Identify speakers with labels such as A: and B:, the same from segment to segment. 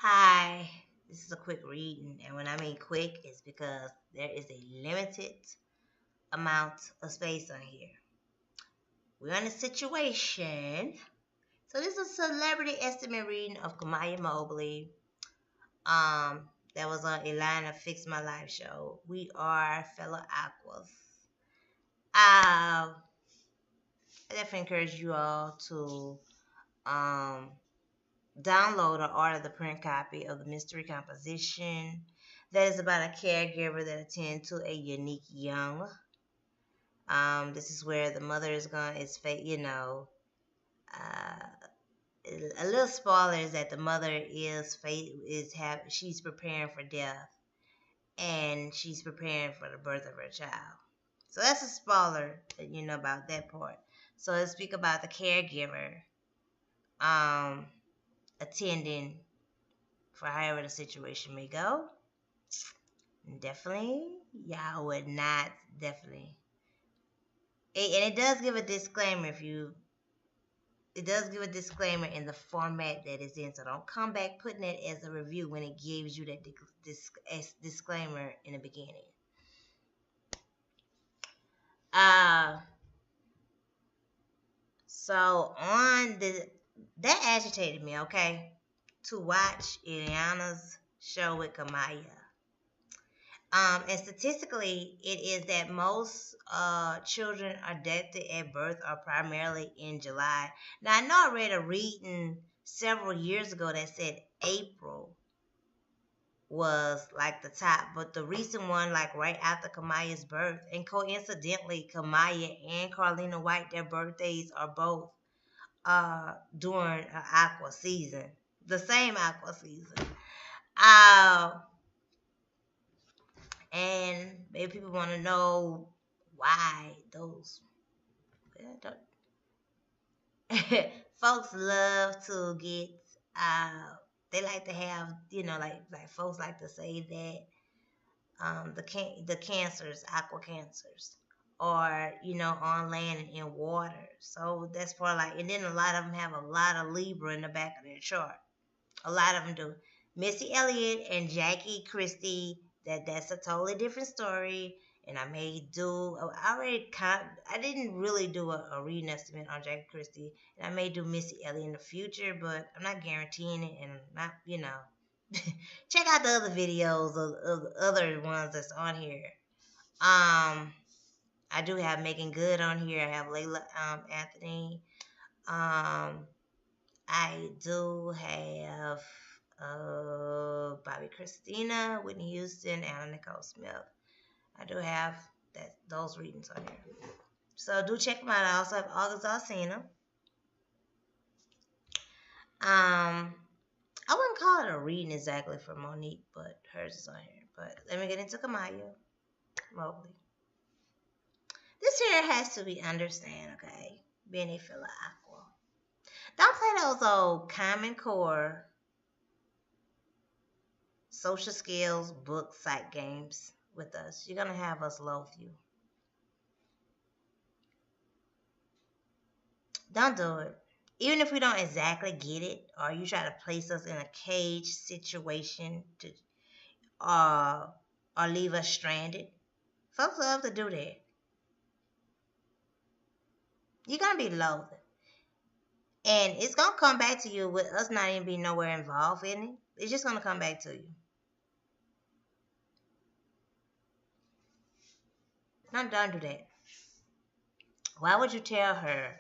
A: Hi, this is a quick reading, and when I mean quick, it's because there is a limited amount of space on here. We're in a situation. So this is a celebrity estimate reading of Kamiyah Mobley. That was on Elana Fix My Life show. We are fellow Aquas. I definitely encourage you all to um download or order the print copy of the mystery composition that is about a caregiver that attends to a unique young. This is where the mother uh, a little spoiler is that the mother she's preparing for death and she's preparing for the birth of her child. So that's a spoiler that you know about that part. So let's speak about the caregiver um, attending for however the situation may go. Definitely, y'all would not definitely. And it does give a disclaimer if you. It does give a disclaimer in the format that it's in, so don't come back putting it as a review when it gives you that disclaimer in the beginning. Uh, so on the that agitated me, okay, to watch Ileana's show with Kamiyah. And statistically, it is that most children are deaths at birth are primarily in July. Now, I know I read a reading several years ago that said April was like the top, but the recent one, like right after Kamiyah's birth, and coincidentally, Kamiyah and Carlina White, their birthdays are both during aqua season, the same aqua season. Uh, And maybe people want to know why those folks love to get they like to have like folks like to say that the cancers, aqua cancers, or on land and in water. So that's part like, and then a lot of them have a lot of Libra in the back of their chart. A lot of them do. Missy Elliott and Jackie Christie, that's a totally different story. And I may do. I didn't really do a reading estimate on Jackie Christie, and I may do Missy Elliott in the future, but I'm not guaranteeing it, and I'm not, check out the other videos of the other ones that's on here. I do have Megan Good on here. I have Layla Anthony. I do have Bobby Christina, Whitney Houston, Anna Nicole Smith. I do have those readings on here. So do check them out. I also have August Alsina. I wouldn't call it a reading exactly for Monique, but hers is on here. But let me get into Kamiyah Mobley. This here has to be understand, okay? Being a filler aqua. Don't play those old Common Core social skills book site games with us. You're going to have us loathe you. Don't do it. Even if we don't exactly get it, or you try to place us in a cage situation to or leave us stranded. Folks love to do that. You're going to be loathed. And it's going to come back to you with us not even being nowhere involved in it. It's just going to come back to you. Don't do that. Why would you tell her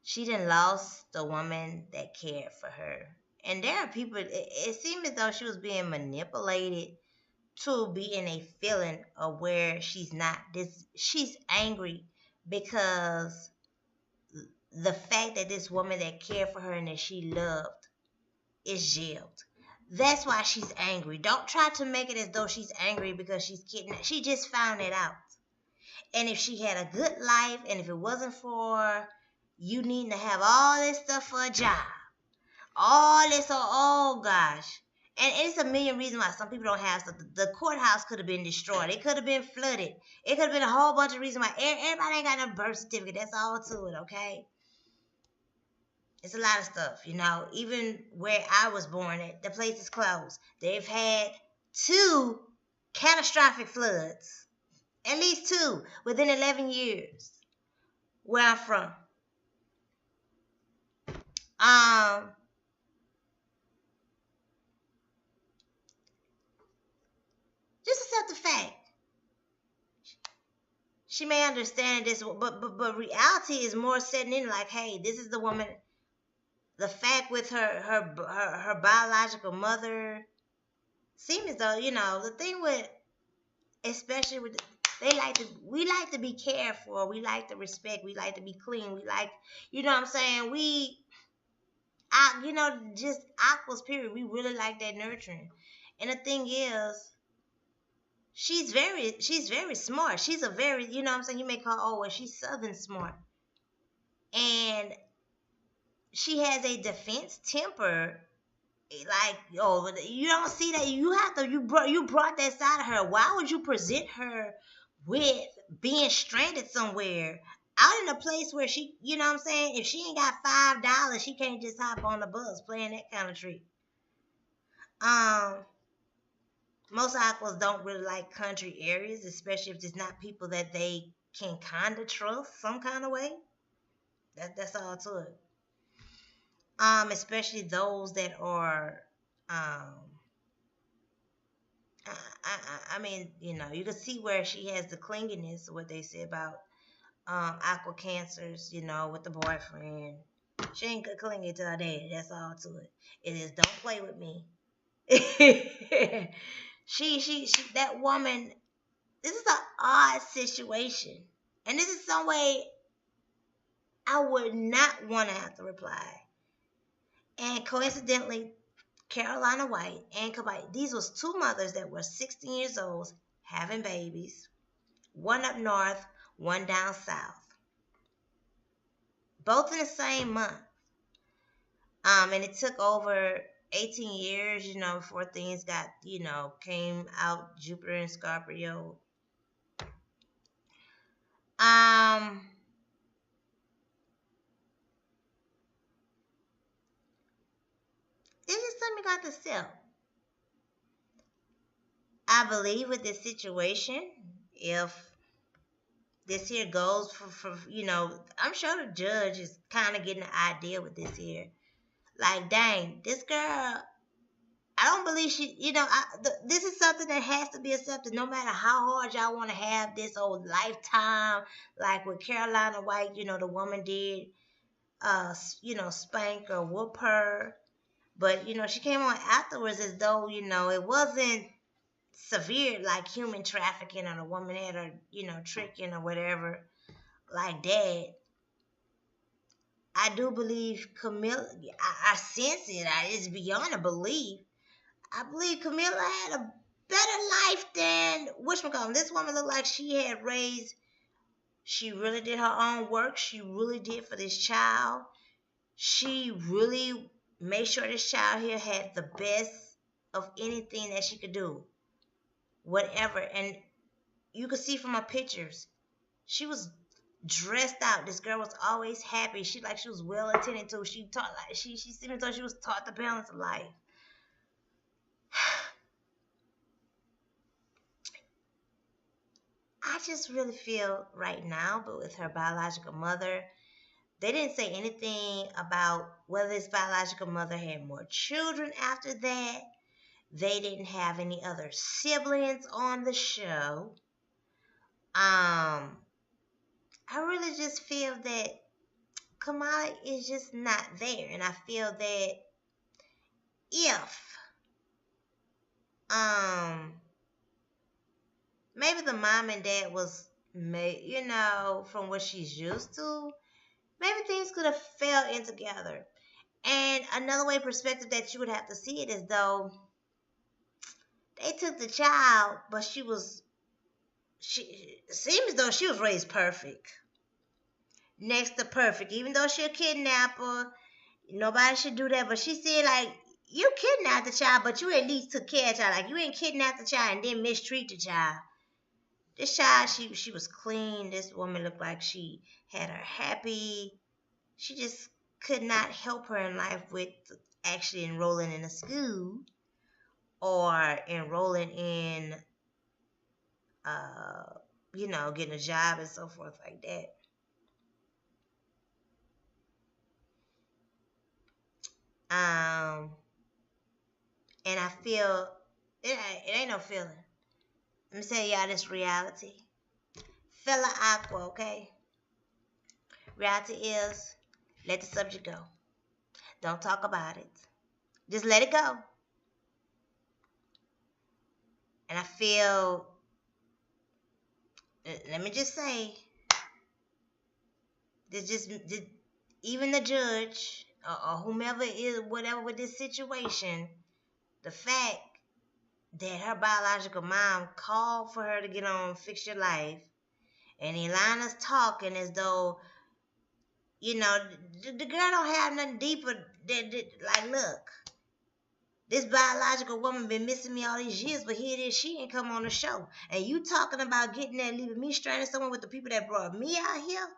A: she done lost the woman that cared for her? And there are people, it seemed as though she was being manipulated to be in a feeling of where she's not. She's angry because the fact that this woman that cared for her and that she loved is jailed. That's why she's angry. Don't try to make it as though she's angry because she's kidnapped. She just found it out. And if she had a good life, and if it wasn't for you needing to have all this stuff for a job, all this, oh gosh. And it's a million reasons why some people don't have stuff. The courthouse could have been destroyed. It could have been flooded. It could have been a whole bunch of reasons why everybody ain't got no birth certificate. That's all to it, okay? It's a lot of stuff, you know. Even where I was born at, the place is closed. They've had two catastrophic floods, at least two within 11 years where I'm from. Um, just accept the fact. She may understand this, but reality is more setting in. Like, hey, this is the woman. The fact with her biological mother seems as though, you know, the thing with, especially with, we like to be cared for, we like to respect, we like to be clean, we like, you know what I'm saying, you know, just aquas period, we really like that nurturing. And the thing is, she's very smart. She's a very, you know what I'm saying, you may call, oh well, she's southern smart, and she has a defense temper. Like, oh, you don't see that. You have to, you brought that side of her. Why would you present her with being stranded somewhere out in a place where she, you know what I'm saying, if she ain't got $5, she can't just hop on the bus playing that kind of trick. um Most aquas don't really like country areas, especially if it's not people that they can kind of trust some kind of way. That's all to it. Especially those that are, um I mean, you know, you can see where she has the clinginess, what they say about aqua cancers, you know, with the boyfriend. She ain't clingy to her daddy. That's all to it. It is, don't play with me. That woman. This is an odd situation, and this is some way I would not want to have to reply. And coincidentally, Carolina White and Kamiyah, these was two mothers that were 16 years old having babies, one up north, one down south, both in the same month. And it took over 18 years, you know, before things got, you know, came out Jupiter and Scorpio. Um, this is something got to sell. I believe with this situation, if this here goes for, you know, I'm sure the judge is kind of getting the idea with this here. Like, dang, this girl, I don't believe she, you know, this is something that has to be accepted no matter how hard y'all want to have this old lifetime. Like with Carolina White, you know, the woman did, you know, spank or whoop her. But, you know, she came on afterwards as though, you know, it wasn't severe like human trafficking or the woman had her, you know, tricking or whatever like that. I do believe Camilla, I sense it. It's beyond a belief. I believe Camilla had a better life than whatchamacallit. This woman looked like she had raised, she really did her own work. She really did for this child. She really made sure this child here had the best of anything that she could do. Whatever. And you could see from her pictures, she was dressed out. This girl was always happy. She was well attended to. She taught, like she seemed as though she was taught the balance of life. I just really feel right now, but with her biological mother, they didn't say anything about whether this biological mother had more children after that. They didn't have any other siblings on the show. I really just feel that Kamala is just not there, and I feel that if um maybe the mom and dad was made, you know, from what she's used to, maybe things could have fell in together. And another way perspective that you would have to see it is though they took the child, but she seems as though she was raised perfect. Next to perfect. Even though she a kidnapper, nobody should do that. But she said like you kidnapped the child, but you at least took care of the child. Like you ain't kidnapped the child and then mistreat the child. This child, she was clean. This woman looked like she had her happy. She just could not help her in life with actually enrolling in a school or enrolling in, uh, getting a job and so forth like that. And I feel it ain't no feeling. Let me tell y'all this reality. Fella aqua, okay? Reality is let the subject go. Don't talk about it. Just let it go. And I feel, let me just say, this even the judge or whomever is whatever with this situation, the fact that her biological mom called for her to get on Fix Your Life, and Ilana's talking as though, the girl don't have nothing deeper like, look, this biological woman been missing me all these years, but here it is, she ain't come on the show. And you talking about getting there, leaving me stranded somewhere with the people that brought me out here?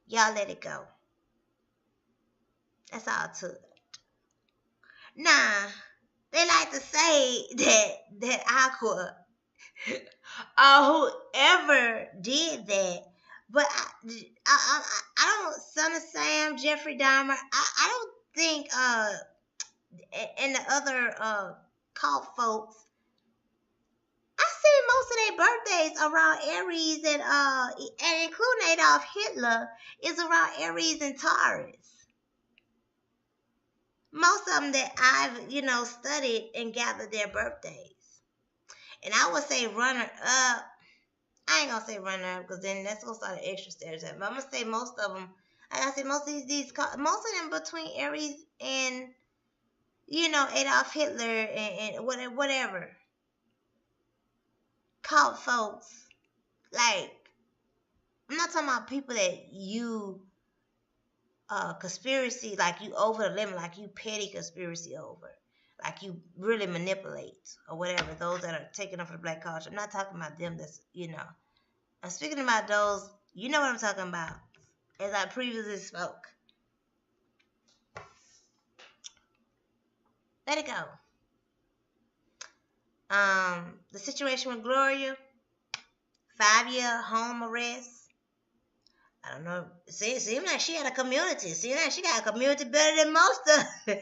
A: Y'all let it go. That's all it took. Nah, they like to say that Aqua or whoever did that, but I don't. Son of Sam, Jeffrey Dahmer. I don't think and the other cult folks. I see most of their birthdays around Aries and including Adolf Hitler is around Aries and Taurus. Most of them that I've studied and gathered their birthdays. And I would say runner up. I ain't gonna say runner up because then that's gonna start an extra stereotype. But I'm gonna say most of them. I gotta say most of most of them between Aries and Adolf Hitler and whatever. Cult folks. Like, I'm not talking about people that you conspiracy, like you over the limit, like you petty conspiracy over, like you really manipulate or whatever. Those that are taking up for the black culture. I'm not talking about them. I'm speaking about those. You know what I'm talking about. As I previously spoke. Let it go. The situation with Gloria, 5-year home arrest. I don't know. It seemed like she had a community. It seemed like she got a community better than most of.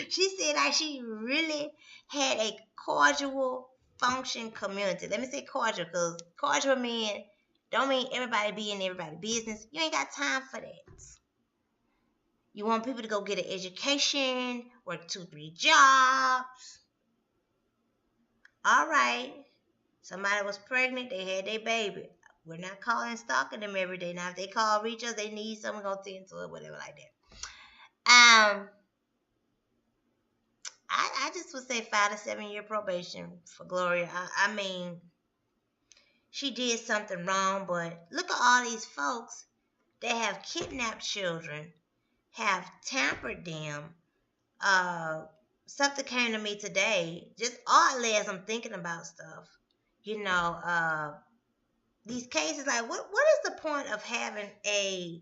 A: She said like she really had a cordial function community. Let me say cordial, because cordial don't mean everybody be in everybody's business. You ain't got time for that. You want people to go get an education, work 2-3 jobs. All right. Somebody was pregnant, they had their baby. We're not calling stalking them every day. Now, if they call reach us, they need someone going to tend to it, whatever like that. I just would say 5 to 7 year probation for Gloria. I mean, she did something wrong, but look at all these folks that have kidnapped children, have tampered them. Something came to me today, just oddly as I'm thinking about stuff. These cases, like what is the point of having a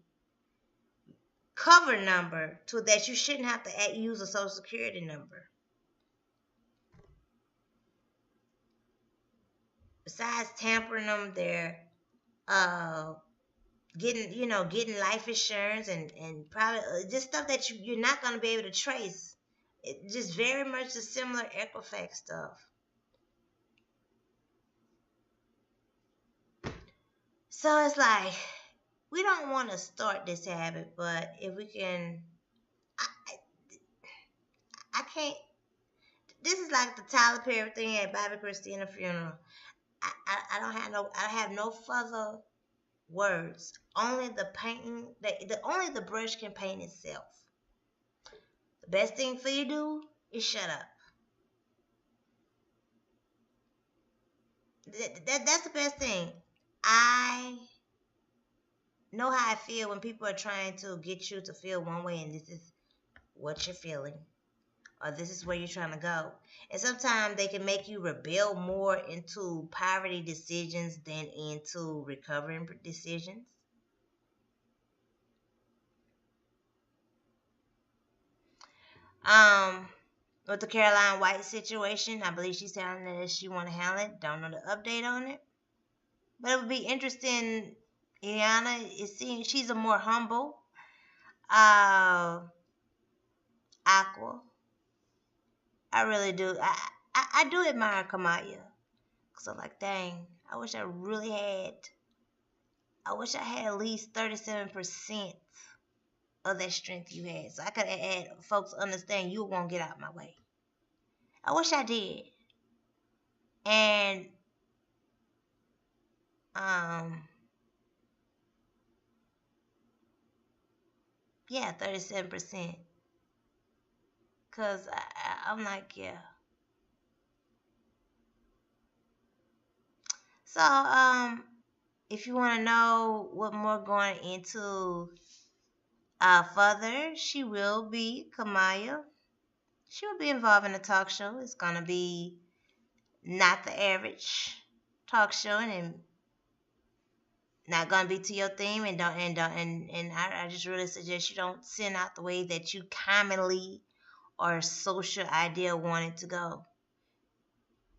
A: cover number to that you shouldn't have to use a social security number? Besides tampering them, they're getting life insurance and probably just stuff that you're not going to be able to trace. It just very much the similar Equifax stuff. So it's like, we don't want to start this habit, but if we can, I can't. This is like the Tyler Perry thing at Bobby Christina funeral. I have no further words. Only the painting, only the brush can paint itself. The best thing for you to do is shut up. That's the best thing. I know how I feel when people are trying to get you to feel one way, and this is what you're feeling, or this is where you're trying to go. And sometimes they can make you rebel more into poverty decisions than into recovering decisions. Um, with the Caroline White situation, I believe she's handling it as she want to handle it. Don't know the update on it, but it would be interesting. Ileana, it seems she's a more humble, uh, Aqua. I really do. I do admire Kamiyah. Cause I'm like, dang, I wish I really had. I wish I had at least 37% of that strength you had, so I could have had folks understand you won't get out my way. I wish I did. And um, yeah, 37%. Cause I'm like, yeah. So if you want to know what more going into further, she will be Kamiyah. She will be involved in a talk show. It's gonna be not the average talk show, and not gonna be to your theme, and I just really suggest you don't send out the way that you commonly or social idea want it to go.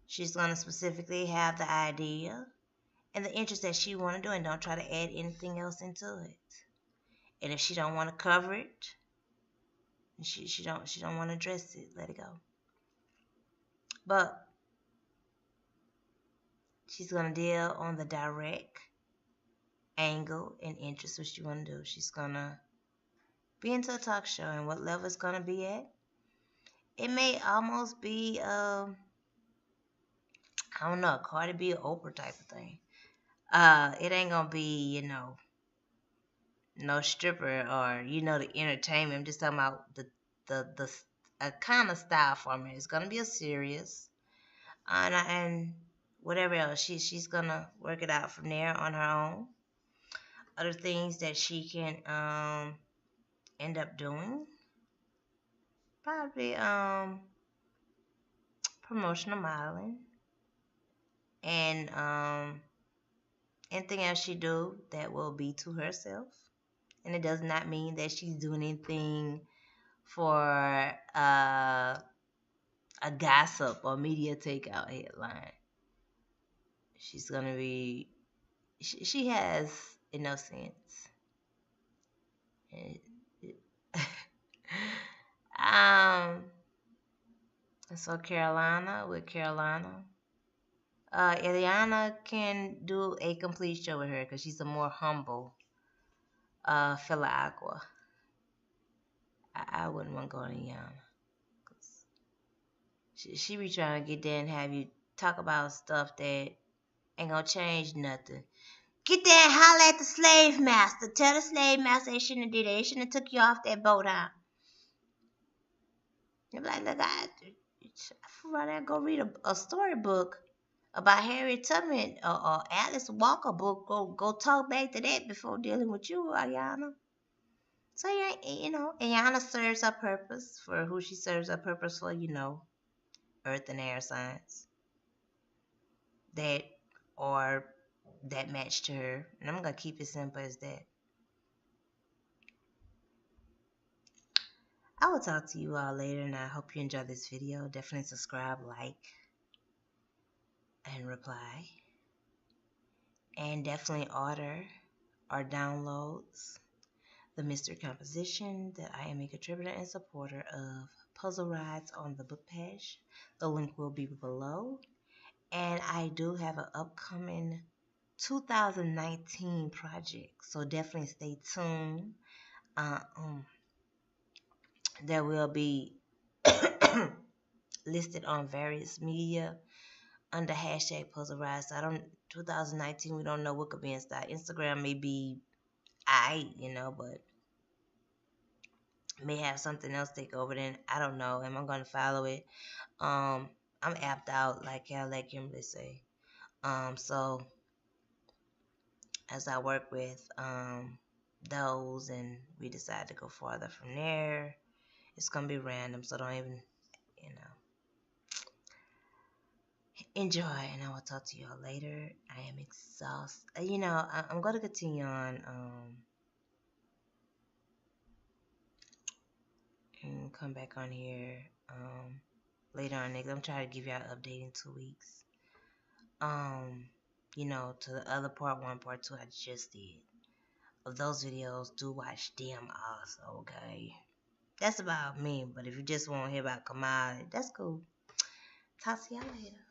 A: She's gonna specifically have the idea and the interest that she want to do, and don't try to add anything else into it. And if she don't want to cover it, she don't want to address it, let it go. But she's gonna deal on the direct angle and interest what she want to do. She's gonna be into a talk show, and what level it's gonna be at. It may almost be I don't know, Cardi B or Oprah type of thing. It ain't gonna be, no stripper or the entertainment. I'm just talking about the a kind of style format. It's gonna be a serious, and whatever else she's gonna work it out from there on her own. Other things that she can end up doing, probably promotional modeling, and anything else she do that will be to herself. And it does not mean that she's doing anything for a gossip or media takeout headline. She's gonna be. She has enough sense. um. So Carolina with Carolina. Ileana can do a complete show with her because she's a more humble Fila Aqua. I wouldn't want to go to Ileana. She be trying to get there and have you talk about stuff that ain't gonna change nothing. Get there and holler at the slave master. Tell the slave master they shouldn't have did it. They shouldn't have took you off that boat, huh? You're like, look, I'd rather go read a storybook about Harriet Tubman or Alice Walker book. Go talk back to that before dealing with you, Ayana. So yeah, Ayana serves her purpose for who she serves her purpose for. Earth and air signs that or that match to her. And I'm gonna keep it simple as that. I will talk to you all later, and I hope you enjoy this video. Definitely subscribe, like, and reply. And definitely order or downloads the mystery composition that I am a contributor and supporter of Puzzle Rides on the book page. The link will be below. And I do have an upcoming 2019 project, so definitely stay tuned. There will be listed on various media under hashtag Puzzle Rise. So 2019, we don't know what could be in style. Instagram may be but may have something else take over. Then I don't know. Am I going to follow it? I'm apped out, like Kimberly say. So as I work with those and we decide to go farther from there, it's gonna be random, so don't even enjoy, and I will talk to y'all later. I am exhausted. I'm gonna continue on come back on here later on next. I'm trying to give y'all an update in 2 weeks. To the other part 1, part 2 I just did. Of those videos, do watch them also, okay? That's about me, but if you just want to hear about Kamiyah, that's cool. Talk to y'all later.